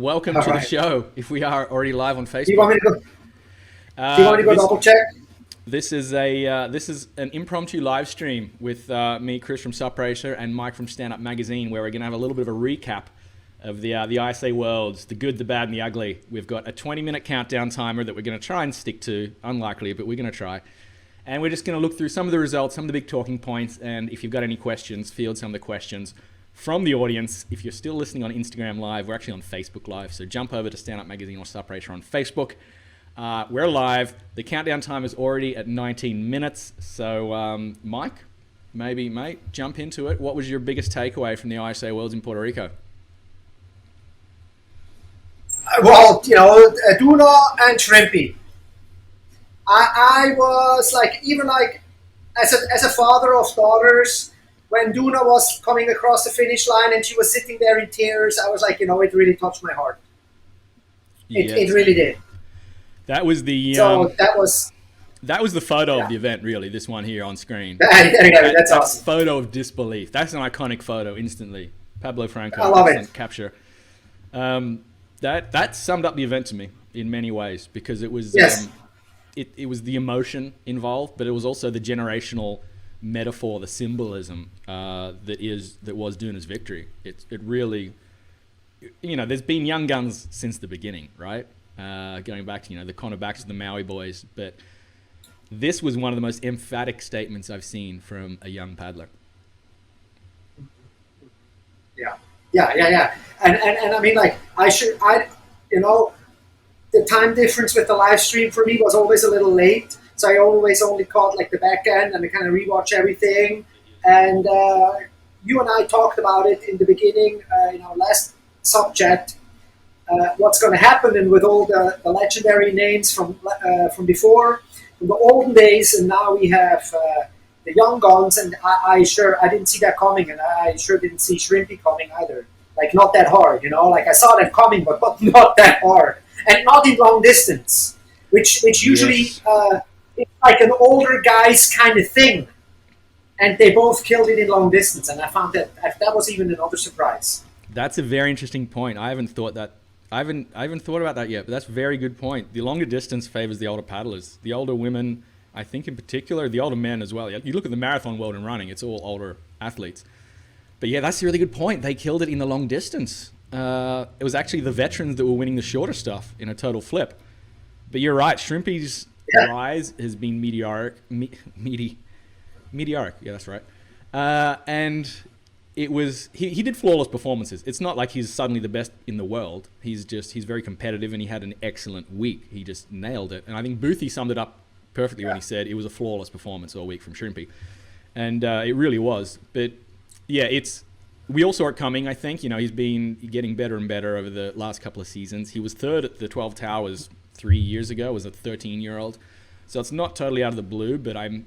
welcome All to the right. show. If we are already live on Facebook. Do you want me to go? Do you want me to go double check? This is an impromptu live stream with me, Chris from SUP Racer, and Mike from Stand Up Magazine, where we're going to have a little bit of a recap of the ISA Worlds, the good, the bad, and the ugly. We've got a 20-minute countdown timer that we're going to try and stick to. Unlikely, but we're going to try. And we're just going to look through some of the results, some of the big talking points, and if you've got any questions, field some of the questions from the audience. If you're still listening on Instagram Live, we're actually on Facebook Live, so jump over to Stand Up Magazine or SUP Racer on Facebook. We're live. The countdown time is already at 19 minutes. So, Mike, maybe, mate, jump into it. What was your biggest takeaway from the ISA Worlds in Puerto Rico? Well, Duna and Shrimpy. I was even as a father of daughters, when Duna was coming across the finish line and she was sitting there in tears, I was like, it really touched my heart. It really did. That was the that was the photo of the event, really. This one here on screen. That's awesome. Photo of disbelief. That's an iconic photo instantly. Pablo Franco, I love it. Capture. That summed up the event to me in many ways, because it was it was the emotion involved, but it was also the generational metaphor, the symbolism that was Duna's victory. It really, there's been young guns since the beginning, right? Going back to the Connor Baxter, the Maui boys, but this was one of the most emphatic statements I've seen from a young paddler. Yeah. And I mean, the time difference with the live stream for me was always a little late, so I always only caught the back end and I kind of rewatch everything. And you and I talked about it in the beginning, last sub chat. What's going to happen, and with all the legendary names from before, from the olden days, and now we have the young guns, and I didn't see that coming, and I sure didn't see Shrimpy coming either. Not that hard, I saw that coming, but not that hard, and not in long distance, which usually is like an older guys kind of thing, and they both killed it in long distance, and I found that was even another surprise. That's a very interesting point. I haven't thought about that yet, but that's a very good point. The longer distance favors the older paddlers. The older women, I think in particular, the older men as well. You look at the marathon world in running, it's all older athletes. But yeah, that's a really good point. They killed it in the long distance. It was actually the veterans that were winning the shorter stuff in a total flip. But you're right, Shrimpy's rise has been meteoric. Meteoric, yeah, that's right. And it was he did flawless performances. It's not like he's suddenly the best in the world. He's very competitive, and he had an excellent week. He just nailed it. And I think Boothie summed it up perfectly when he said it was a flawless performance all week from Shrimpy. And it really was. But yeah, we all saw it coming, I think. He's been getting better and better over the last couple of seasons. He was third at the 12 Towers 3 years ago as a 13-year-old. So it's not totally out of the blue, but I'm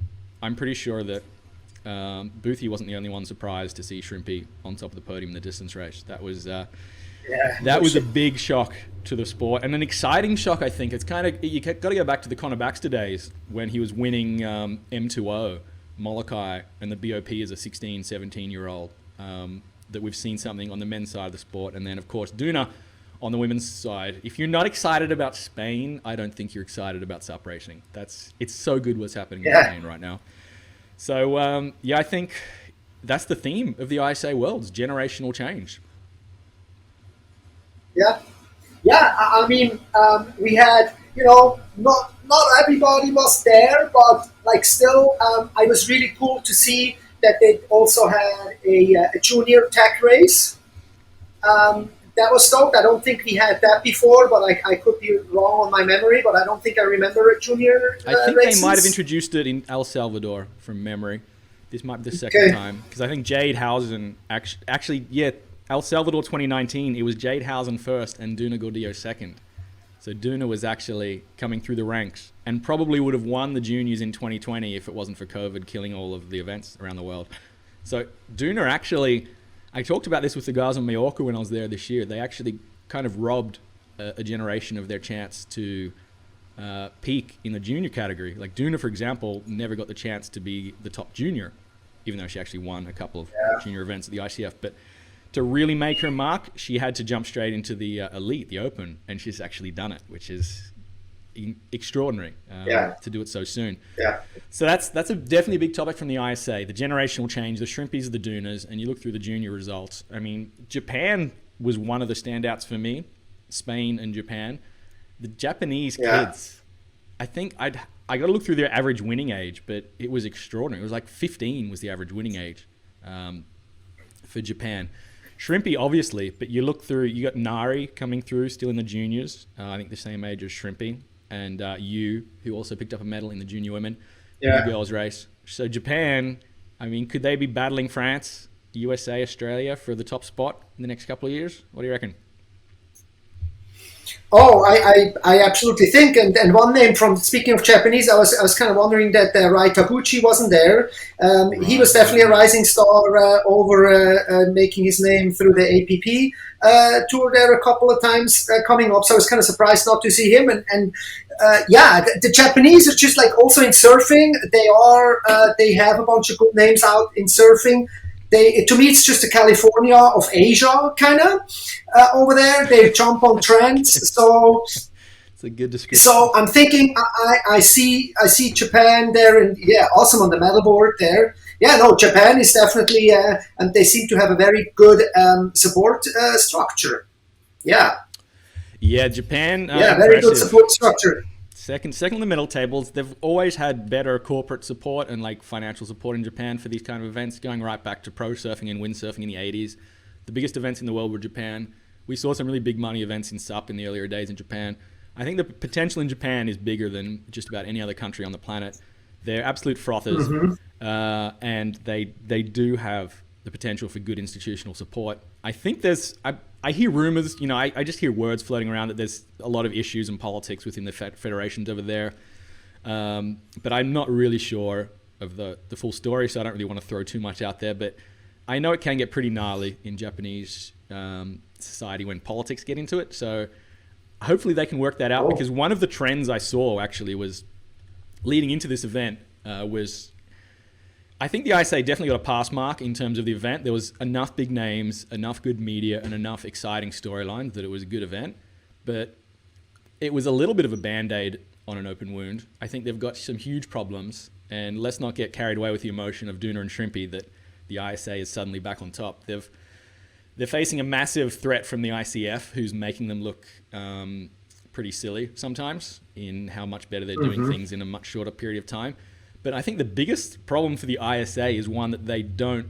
pretty sure that Boothie wasn't the only one surprised to see Shrimpy on top of the podium in the distance race. That was a big shock to the sport, and an exciting shock. I think it's you got to go back to the Connor Baxter days when he was winning M2O, Molokai, and the BOP as a 16, 17-year-old. That we've seen something on the men's side of the sport, and then of course Duna on the women's side. If you're not excited about Spain, I don't think you're excited about SUP racing. It's so good what's happening in Spain right now. So, I think that's the theme of the ISA Worlds, generational change. Yeah. I mean, we had, not everybody was there, but still, I was really cool to see that they also had a junior tech race. That was stoked. I don't think we had that before, but I could be wrong on my memory, but I don't think I remember a junior I think races. They might have introduced it in El Salvador from memory. This might be the second time, because I think Jade Hausen El Salvador 2019, it was Jade Hausen first and Duna Gordillo second. So Duna was actually coming through the ranks and probably would have won the juniors in 2020 if it wasn't for COVID killing all of the events around the world. So Duna actually, I talked about this with the guys on Majorca when I was there this year. They actually kind of robbed a generation of their chance to peak in the junior category. Like Duna, for example, never got the chance to be the top junior, even though she actually won a couple of junior events at the ICF. But to really make her mark, she had to jump straight into the elite, the Open, and she's actually done it, which is extraordinary to do it so soon. Yeah. So that's definitely a big topic from the ISA, the generational change, the Shrimpies, the Doonas, and you look through the junior results. I mean, Japan was one of the standouts for me, Spain and Japan. The Japanese kids, I think I got to look through their average winning age, but it was extraordinary. It was like 15 was the average winning age for Japan. Shrimpy, obviously, but you look through, you got Nari coming through, still in the juniors, I think the same age as Shrimpy, and Yu, who also picked up a medal in the junior women in the girls race. So Japan, I mean, could they be battling France, USA, Australia for the top spot in the next couple of years? What do you reckon? Oh, I absolutely think, and one name from, speaking of Japanese, I was kind of wondering that Rai Taguchi wasn't there. He was definitely a rising star over making his name through the APP tour there a couple of times coming up. So I was kind of surprised not to see him. And the Japanese are just like also in surfing. They have a bunch of good names out in surfing. To me, it's just the California of Asia, kind of, over there. They jump on trends. So it's a good description. So I'm thinking, I see Japan there, and awesome on the medal board there. Yeah, no, Japan is definitely, and they seem to have a very good support structure. Yeah. Yeah, Japan. Very good support structure. Second in the medal tables. They've always had better corporate support and like financial support in Japan for these kind of events, going right back to pro surfing and windsurfing in the 80s. The biggest events in the world were Japan. We saw some really big money events in SUP in the earlier days in Japan. I think the potential in Japan is bigger than just about any other country on the planet. They're absolute frothers, and they do have the potential for good institutional support. I think I hear rumors, I just hear words floating around that there's a lot of issues and politics within the federations over there. But I'm not really sure of the full story, so I don't really want to throw too much out there. But I know it can get pretty gnarly in Japanese society when politics get into it. So hopefully they can work that out, because one of the trends I saw actually was leading into this event was, I think the ISA definitely got a pass mark in terms of the event. There was enough big names, enough good media, and enough exciting storylines that it was a good event. But it was a little bit of a Band-Aid on an open wound. I think they've got some huge problems, and let's not get carried away with the emotion of Doona and Shrimpy that the ISA is suddenly back on top. They're facing a massive threat from the ICF, who's making them look pretty silly sometimes in how much better they're doing things in a much shorter period of time. But I think the biggest problem for the ISA is one that they don't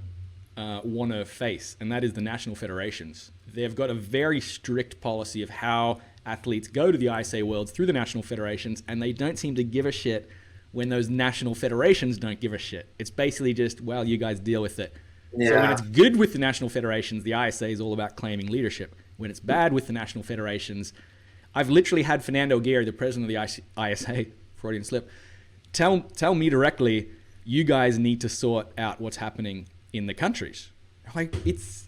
want to face, and that is the national federations. They've got a very strict policy of how athletes go to the ISA Worlds through the national federations, and they don't seem to give a shit when those national federations don't give a shit. It's basically just, well, you guys deal with it. Yeah. So when it's good with the national federations, the ISA is all about claiming leadership. When it's bad with the national federations, I've literally had Fernando Aguirre, the president of the ISA, Freudian slip, tell me directly, you guys need to sort out what's happening in the countries. Like,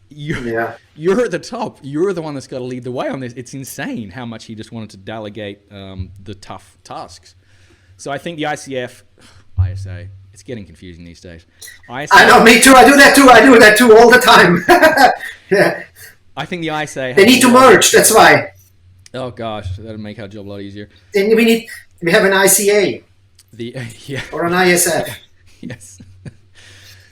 you're at the top. You're the one that's got to lead the way on this. It's insane how much he just wanted to delegate the tough tasks. So I think the ISA, it's getting confusing these days. ISA, I know, me too. I do that too all the time. Yeah. I think the ISA... They need to merge, that's why. Oh gosh, that'll make our job a lot easier. Then we have an ICA. Or an ISF. Yes.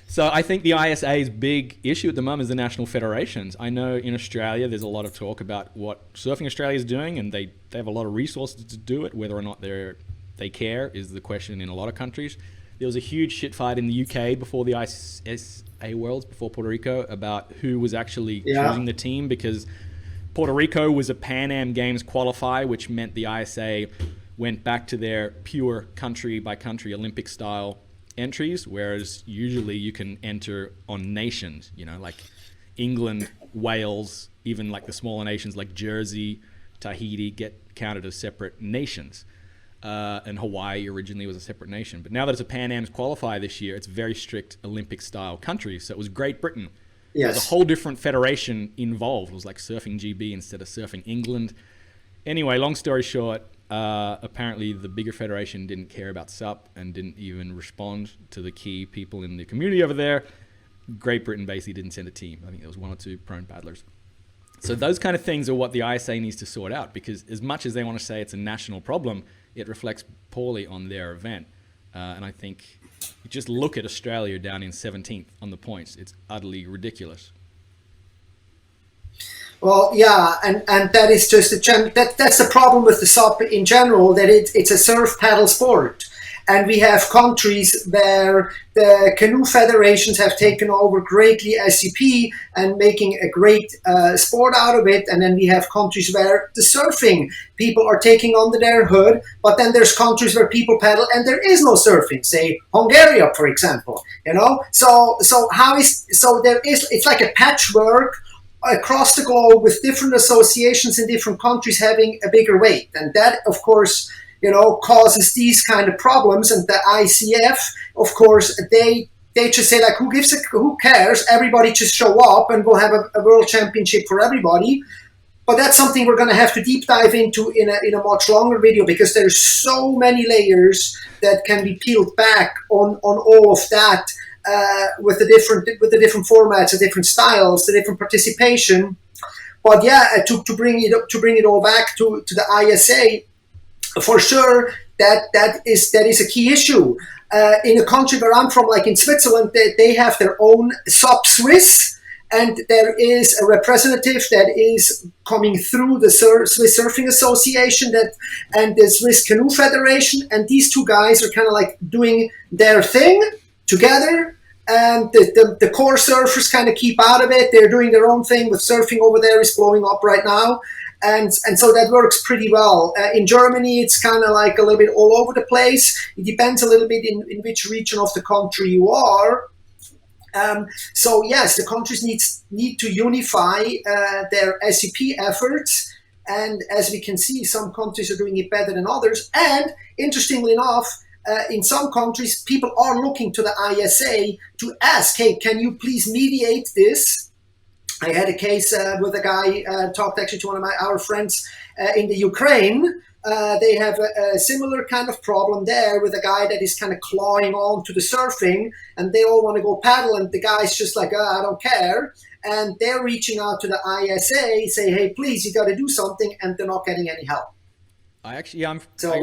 So I think the ISA's big issue at the moment is the national federations. I know in Australia there's a lot of talk about what Surfing Australia is doing, and they have a lot of resources to do it. Whether or not they care is the question in a lot of countries. There was a huge shit fight in the UK before the ISA Worlds, before Puerto Rico, about who was actually choosing the team, because Puerto Rico was a Pan Am Games qualifier, which meant the ISA went back to their pure country-by-country Olympic-style entries, whereas usually you can enter on nations, like England, Wales, even like the smaller nations like Jersey, Tahiti get counted as separate nations. And Hawaii originally was a separate nation. But now that it's a Pan Am's qualifier this year, it's very strict Olympic-style countries. So it was Great Britain. Yes. There's a whole different federation involved. It was like Surfing GB instead of Surfing England. Anyway, long story short, apparently the bigger federation didn't care about SUP and didn't even respond to the key people in the community over there. Great Britain basically didn't send a team. I think there was one or two prone paddlers. So those kind of things are what the ISA needs to sort out, because as much as they want to say it's a national problem, it reflects poorly on their event. And I think you just look at Australia down in 17th on the points. It's utterly ridiculous. Well, yeah, and that is just that's the problem with the SUP in general, that it's a surf paddle sport. And we have countries where the canoe federations have taken over greatly SUP and making a great sport out of it. And then we have countries where the surfing people are taking under their hood. But then there's countries where people paddle and there is no surfing, say Hungary, for example. So it's like a patchwork across the globe with different associations in different countries having a bigger weight. And that, of course, causes these kind of problems. And the ICF, of course, they just say, like, who cares? Everybody just show up and we'll have a world championship for everybody. But that's something we're going to have to deep dive into in a much longer video, because there's so many layers that can be peeled back on all of that, with the different formats, the different styles, the different participation. But yeah, to bring it all back to the ISA. For sure, that is a key issue. In a country where I'm from, like in Switzerland, they have their own SUP Swiss, and there is a representative that is coming through the Swiss Surfing Association and the Swiss Canoe Federation, and these two guys are kind of like doing their thing together. And the core surfers kind of keep out of it. They're doing their own thing. With surfing over there is blowing up right now. And so that works pretty well. In Germany, it's kind of like a little bit all over the place. It depends a little bit in which region of the country you are. So yes, the countries need to unify their SUP efforts. And as we can see, some countries are doing it better than others. And interestingly enough, in some countries, people are looking to the ISA to ask, hey, can you please mediate this? I had a case with a guy, talked actually to one of our friends in the Ukraine. They have a similar kind of problem there with a guy that is kind of clawing on to the surfing, and they all want to go paddle, and the guy's just like, I don't care. And they're reaching out to the ISA, say, hey, please, you got to do something, and they're not getting any help.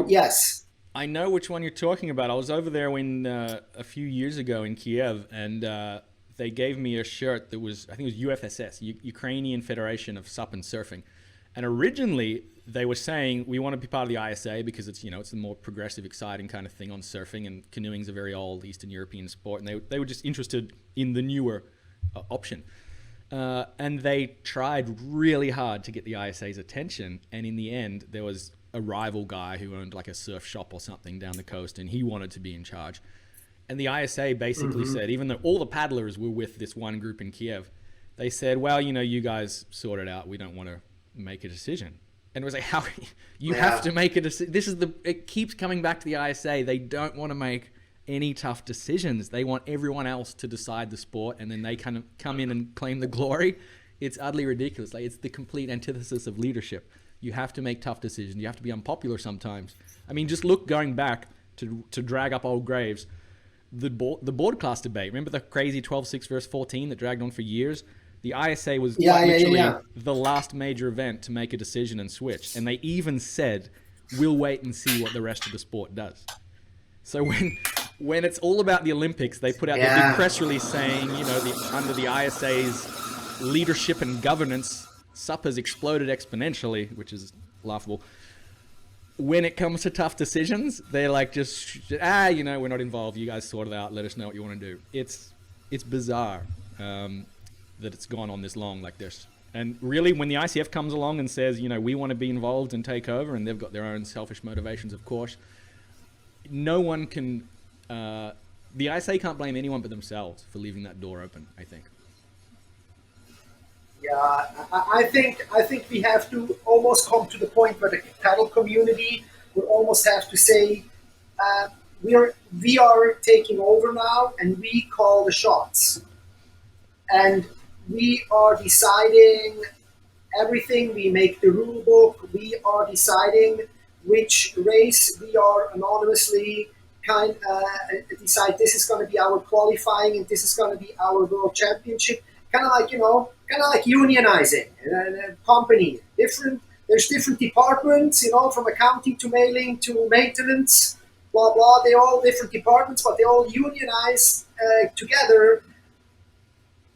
Yes. I know which one you're talking about. I was over there a few years ago in Kiev, and they gave me a shirt that was, I think it was UFSS, Ukrainian Federation of SUP and Surfing. And originally they were saying, we want to be part of the ISA because it's, it's the more progressive, exciting kind of thing on surfing, and canoeing is a very old Eastern European sport. And they were just interested in the newer option. And they tried really hard to get the ISA's attention. And in the end, there was a rival guy who owned like a surf shop or something down the coast, and he wanted to be in charge. And the ISA basically said, even though all the paddlers were with this one group in Kiev, they said, well, you guys sort it out. We don't want to make a decision. And it was like, how you have to make a decision. It keeps coming back to the ISA. They don't want to make any tough decisions. They want everyone else to decide the sport, and then they kind of come in and claim the glory. It's utterly ridiculous. Like, it's the complete antithesis of leadership. You have to make tough decisions. You have to be unpopular sometimes. I mean, just look, going back to drag up old graves, the board class debate. Remember the crazy 12-6 versus 14 that dragged on for years? The ISA was literally the last major event to make a decision and switch. And they even said, we'll wait and see what the rest of the sport does. So when it's all about the Olympics, they put out the big press release saying, under the ISA's leadership and governance, SUP has exploded exponentially, which is laughable. When it comes to tough decisions, they're like, we're not involved. You guys sort it out. Let us know what you want to do. It's bizarre that it's gone on this long like this. And really, when the ICF comes along and says, we want to be involved and take over, and they've got their own selfish motivations, of course, no one can, the ISA can't blame anyone but themselves for leaving that door open, I think. Yeah, I think we have to almost come to the point where the paddle community would almost have to say, we are taking over now, and we call the shots, and we are deciding everything. We make the rule book. We are deciding which race we are anonymously decide this is going to be our qualifying and this is going to be our world championship. Kind of like, kind of like unionizing a company. There's different departments, from accounting to mailing to maintenance, blah blah. They're all different departments, but they all unionize together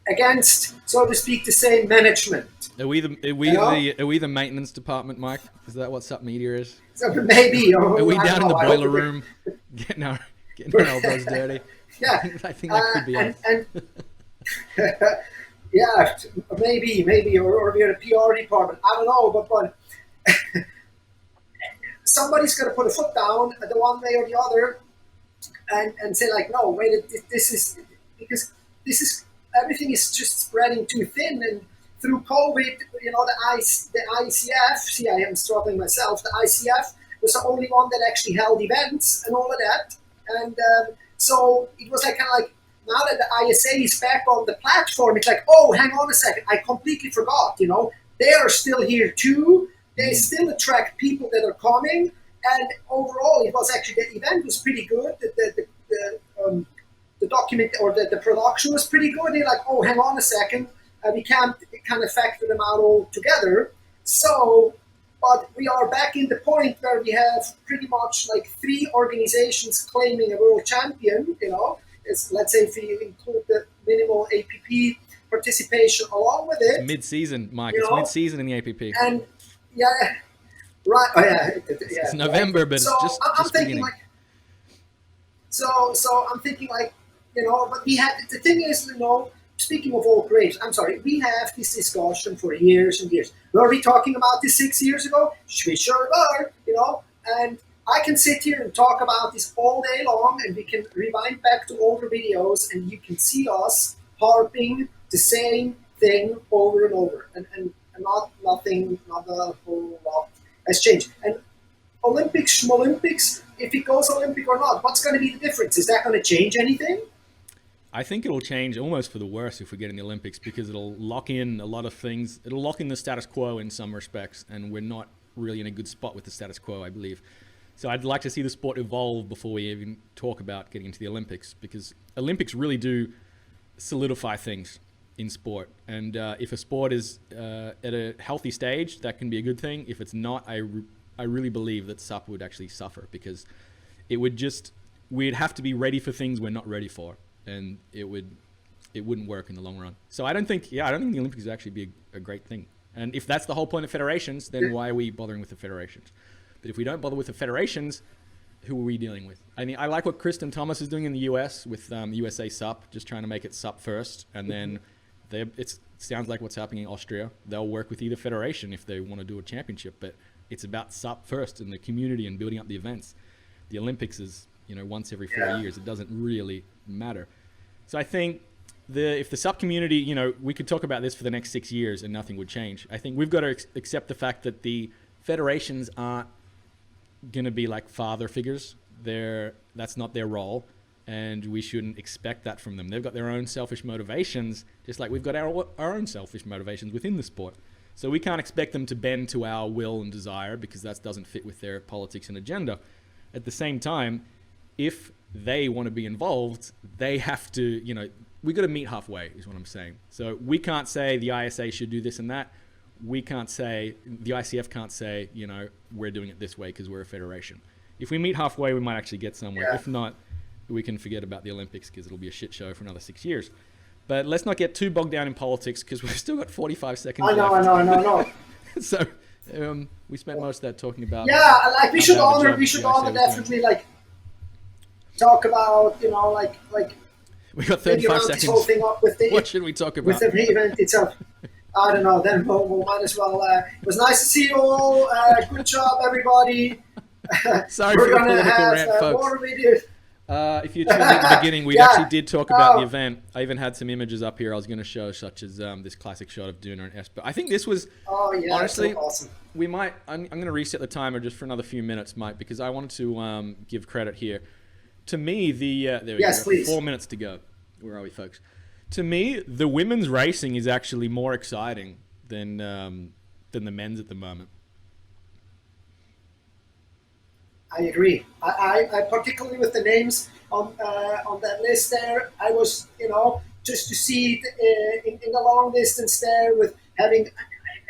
against, so to speak, the same management. Are we the maintenance department, Mike? Is that what SUP Media is? So maybe. Are we down in the boiler room getting our elbows dirty? Yeah, I think that could be us. Yeah, maybe, or we're the PR department. I don't know, but somebody's going to put a foot down the one way or the other, and say like, no, wait, this is because this is everything is just spreading too thin, and through COVID, the ICF. See, I am struggling myself. The ICF was the only one that actually held events and all of that, and so it was like kind of like. Now that the ISA is back on the platform, it's like, oh, hang on a second, I completely forgot. They are still here too. They still attract people that are coming, and overall, it was actually the event was pretty good. The document or the production was pretty good. They're like, oh, hang on a second, we can't kind of factor them out all together. So, but we are back in the point where we have pretty much like 3 organizations claiming a world champion. Let's say if you include the minimal APP participation along with it. It's mid-season, Mike. It's mid-season in the APP. And yeah, right. Oh yeah, it's November, but so it's I'm just thinking beginning. like. So I'm thinking like, but we had the thing is, speaking of all great, I'm sorry, we have this discussion for years and years. Were we talking about this 6 years ago? We sure were, and. I can sit here and talk about this all day long, and we can rewind back to older videos, and you can see us harping the same thing over and over, and not a whole lot has changed. And Olympics, if it goes Olympic or not, what's going to be the difference? Is that going to change anything? I think it'll change almost for the worse if we get in the Olympics, because it'll lock in a lot of things. It'll lock in the status quo in some respects, and we're not really in a good spot with the status quo, I believe. So I'd like to see the sport evolve before we even talk about getting into the Olympics, because Olympics really do solidify things in sport. And if a sport is at a healthy stage, that can be a good thing. If it's not, I really believe that SUP would actually suffer, because we'd have to be ready for things we're not ready for, and it wouldn't work in the long run. So I don't think the Olympics would actually be a great thing. And if that's the whole point of federations, then why are we bothering with the federations? But if we don't bother with the federations, who are we dealing with? I mean, I like what Kristen Thomas is doing in the US with USA SUP, just trying to make it SUP first. And then it sounds like what's happening in Austria. They'll work with either federation if they want to do a championship. But it's about SUP first and the community and building up the events. The Olympics is, once every 4 years. It doesn't really matter. So I think if the SUP community, we could talk about this for the next 6 years and nothing would change. I think we've got to accept the fact that the federations aren't going to be like father figures. That's not their role, and we shouldn't expect that from them. They've got their own selfish motivations, just like we've got our own selfish motivations within the sport. So we can't expect them to bend to our will and desire, because that doesn't fit with their politics and agenda. At the same time, if they want to be involved, they have to, we got to meet halfway, is what I'm saying. So we can't say the ISA should do this and that. We can't say, the ICF can't say, we're doing it this way because we're a federation. If we meet halfway, we might actually get somewhere. Yeah. If not, we can forget about the Olympics, because it'll be a shit show for another 6 years. But let's not get too bogged down in politics, because we've still got 45 seconds left. I know. So we spent most of that talking about. Yeah, like we should honor definitely like talk about, we got 35 seconds. This whole thing up with what should we talk about? With the event itself. I don't know. Then we'll might as well. It was nice to see you all. Good job, everybody. Sorry for the political rant, folks. More videos. If you tuned in at the beginning, we actually did talk about the event. I even had some images up here I was going to show, such as this classic shot of Duna and Esper. I think this was, honestly, so awesome. We might. I'm going to reset the timer just for another few minutes, Mike, because I wanted to give credit here. To me, there we go. Please. 4 minutes to go. Where are we, folks? To me, the women's racing is actually more exciting than the men's at the moment. I agree. I particularly with the names on that list there, I was, just to see it in the long distance there with having,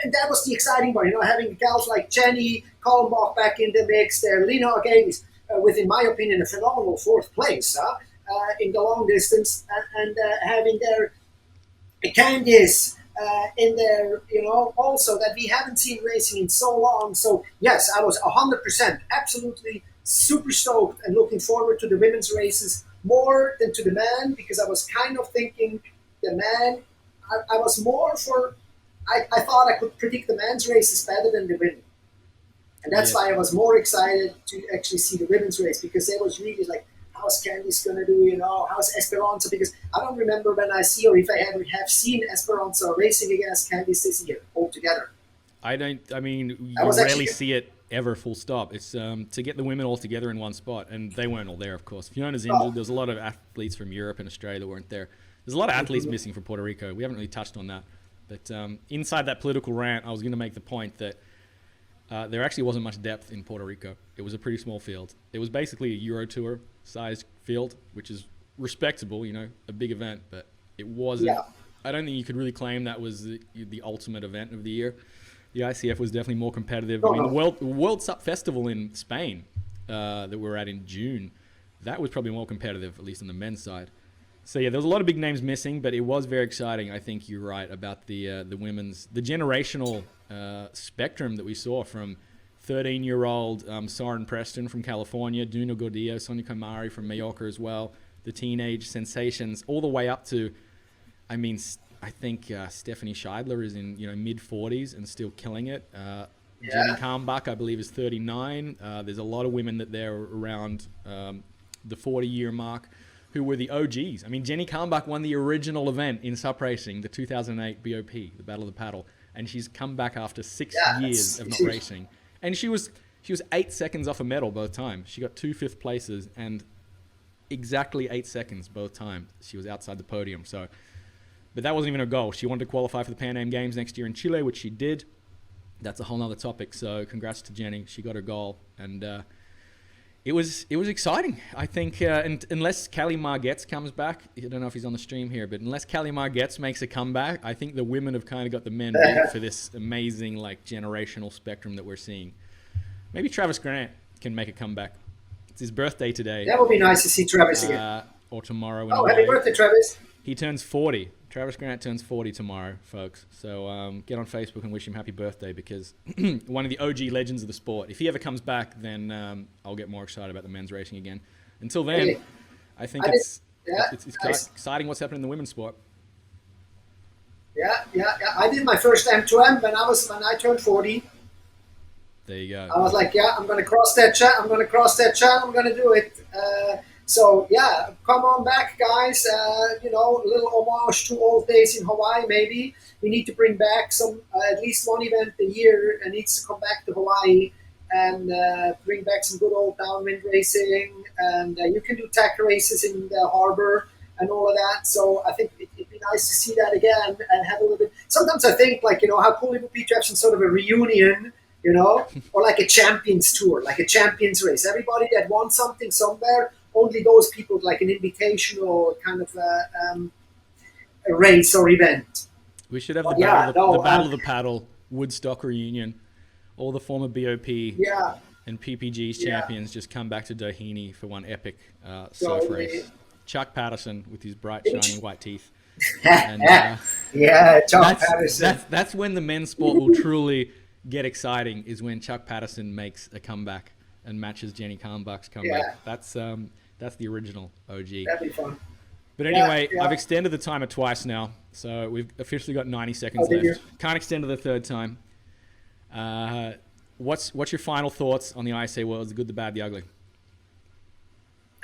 and that was the exciting part, having gals like Jenny Kalmbach back in the mix there, Lena Agavis, with, in my opinion, a phenomenal fourth place in the long distance, and having their Candice in there, also that we haven't seen racing in so long. So yes, I was 100% absolutely super stoked and looking forward to the women's races more than to the man, because I was kind of thinking the man, I was more for, I thought I could predict the men's races better than the women. And that's Yes. why I was more excited to actually see the women's race, because it was really like, how's Candice going to do, how's Esperanza? Because I don't remember when I see, or if I ever have seen Esperanza racing against Candice this year altogether. I mean, I you was rarely actually, see it ever full stop. It's to get the women all together in one spot, and they weren't all there, of course. Fiona's oh, injured. There's a lot of athletes from Europe and Australia that weren't there. There's a lot of athletes missing from Puerto Rico. We haven't really touched on that. But inside that political rant, I was going to make the point that there actually wasn't much depth in Puerto Rico. It was a pretty small field. It was basically a Euro Tour sized field, which is respectable, a big event, but it wasn't. yeah, I don't think you could really claim that was the ultimate event of the year. The ICF was definitely more competitive. I no, mean, the no. World SUP Festival in Spain that we were at in June, that was probably more competitive, at least on the men's side. So yeah, there was a lot of big names missing, but it was very exciting. I think you're right about the the generational spectrum that we saw from 13-year-old Soren Preston from California, Duna Gordillo, Sonia Kamari from Mallorca as well, the teenage sensations, all the way up to, I mean, I think Stephanie Scheidler is in mid 40s and still killing it. Jenny Yeah, Kalmbach, I believe, is 39. There's a lot of women that they're around the 40-year mark who were the OGs. I mean, Jenny Kalmbach won the original event in SUP racing, the 2008 BOP, the Battle of the Paddle, and she's come back after 6 yeah, years of not racing. And she was 8 seconds off a medal both times. She got 2 fifth places and exactly 8 seconds both times. She was outside the podium. So, but that wasn't even her goal. She wanted to qualify for the Pan Am Games next year in Chile, which she did. That's a whole other topic. So congrats to Jenny. She got her goal, and it was exciting. I think and unless Callie Margetts comes back, I don't know if he's on the stream here, but unless Callie Margetts makes a comeback, I think the women have kind of got the men beat for this amazing generational spectrum that we're seeing. Maybe Travis Grant can make a comeback. It's his birthday today, that would be nice to see Travis again. or tomorrow. Oh, happy birthday, Travis. He turns 40. Travis Grant turns 40 tomorrow, folks. So get on Facebook and wish him happy birthday, because one of the OG legends of the sport. If he ever comes back, then I'll get more excited about the men's racing again. Until then, Hey, I think I did, yeah, it's nice. exciting what's happening in the women's sport. Yeah. I did my first M2M when I turned 40. There you go. I was like, yeah, I'm going to cross that chat. I'm going to cross that chat. I'm going to do it. So yeah, come on back, guys. A little homage to old days in Hawaii. Maybe we need to bring back some, at least one event a year, and needs to come back to Hawaii and bring back some good old downwind racing. And you can do tech races in the harbor and all of that. So I think it'd be nice to see that again and have a little bit. Sometimes I think how cool it would be to have some sort of a reunion. Or like a champions tour, like a champions race. Everybody that won something somewhere, only those people, like an invitational kind of a race or event. We should have But the yeah, no, the Battle of the Paddle Woodstock reunion. All the former BOP yeah, and PPG's yeah, champions just come back to Doheny for one epic surf totally. race. Chuck Patterson with his bright, shiny white teeth. And Yeah, John Patterson. that's when the men's sport will truly get exciting, is when Chuck Patterson makes a comeback and matches Jenny Kalmbach's comeback. Yeah. That's the original OG. That'd be fun. But anyway, Yeah. I've extended the timer twice now, so we've officially got 90 seconds did you? left. Can't extend to the third time. What's your final thoughts on the ISA World? The good, the bad, the ugly?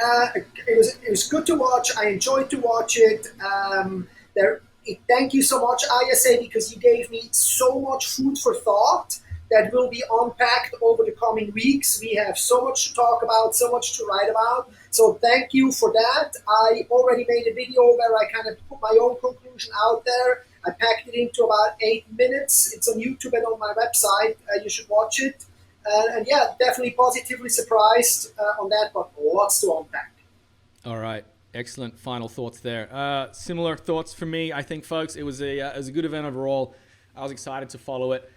It was good to watch. I enjoyed to watch it. Thank you so much, ISA, because you gave me so much food for thought that will be unpacked over the coming weeks. We have so much to talk about, so much to write about. So thank you for that. I already made a video where I kind of put my own conclusion out there. I packed it into about 8 minutes. It's on YouTube and on my website. You should watch it. And yeah, definitely positively surprised on that, but lots to unpack. All right. Excellent final thoughts there. Similar thoughts for me, I think, folks. It was a good event overall. I was excited to follow it.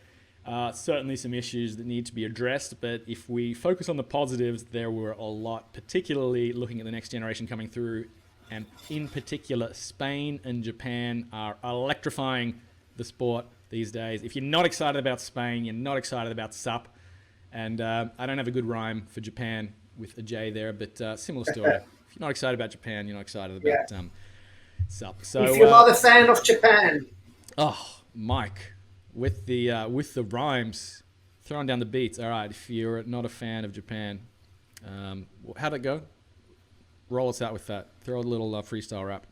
Certainly some issues that need to be addressed, but if we focus on the positives, there were a lot, particularly looking at the next generation coming through, and in particular, Spain and Japan are electrifying the sport these days. If you're not excited about Spain, you're not excited about SUP, and I don't have a good rhyme for Japan with a J there, but similar story. If you're not excited about Japan, you're not excited about SUP. So, if you're not a fan of Japan, oh, Mike, with the rhymes, throwing down the beats. All right, if you're not a fan of Japan, how'd it go? Roll us out with that. Throw a little freestyle rap.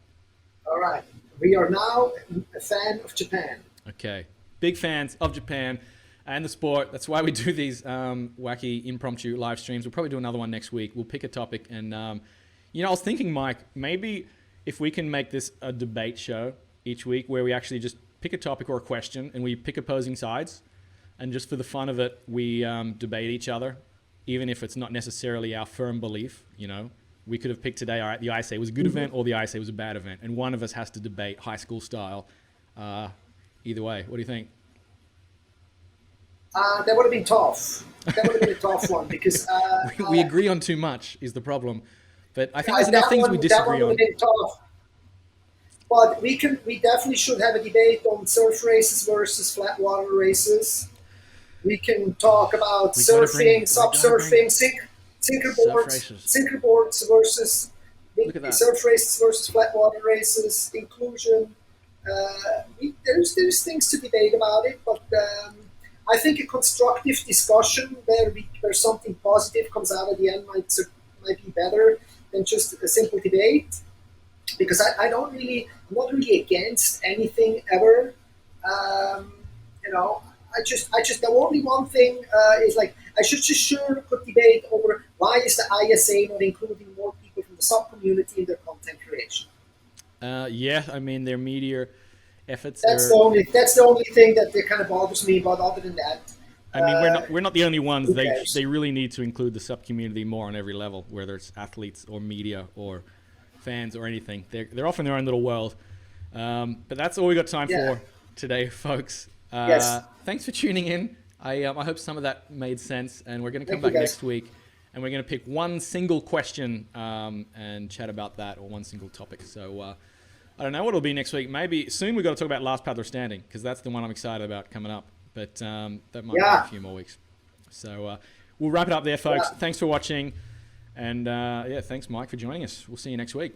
all right, we are now a fan of Japan. Okay, big fans of Japan and the sport. That's why we do these wacky impromptu live streams. We'll probably do another one next week. We'll pick a topic, and I was thinking, Mike, maybe if we can make this a debate show each week, where we actually just pick a topic or a question, and we pick opposing sides, and just for the fun of it, we debate each other, even if it's not necessarily our firm belief. We could have picked today, all right, the ISA was a good event or the ISA was a bad event, and one of us has to debate high school style. Either way, what do you think? That would have been tough. That would have been a tough one because we agree on too much is the problem, but I think there's enough things we disagree on. Tough. But we definitely should have a debate on surf races versus flat water races. We can talk about surfing, SUP-surfing, sinker boards versus surf races versus flat water races, inclusion. There's things to debate about it, but I think a constructive discussion where something positive comes out at the end might be better than just a simple debate. Because I'm not really against anything ever. I just the only one thing is like I should just could debate over why is the ISA not including more people from the SUP community in their content creation. I mean their media efforts. That's the only thing that kind of bothers me. But other than that, I mean we're not the only ones. They really need to include the SUP community more on every level, whether it's athletes or media or fans or anything. They're off in their own little world. But that's all we got time for today, folks. Yes. Thanks for tuning in. I hope some of that made sense, and we're going to come back next week, and we're going to pick one single question and chat about that, or one single topic. So I don't know what it'll be next week. Maybe soon we've got to talk about last paddler standing, because that's the one I'm excited about coming up. But that might be a few more weeks. So we'll wrap it up there, folks. Thanks for watching. And thanks, Mike, for joining us. We'll see you next week.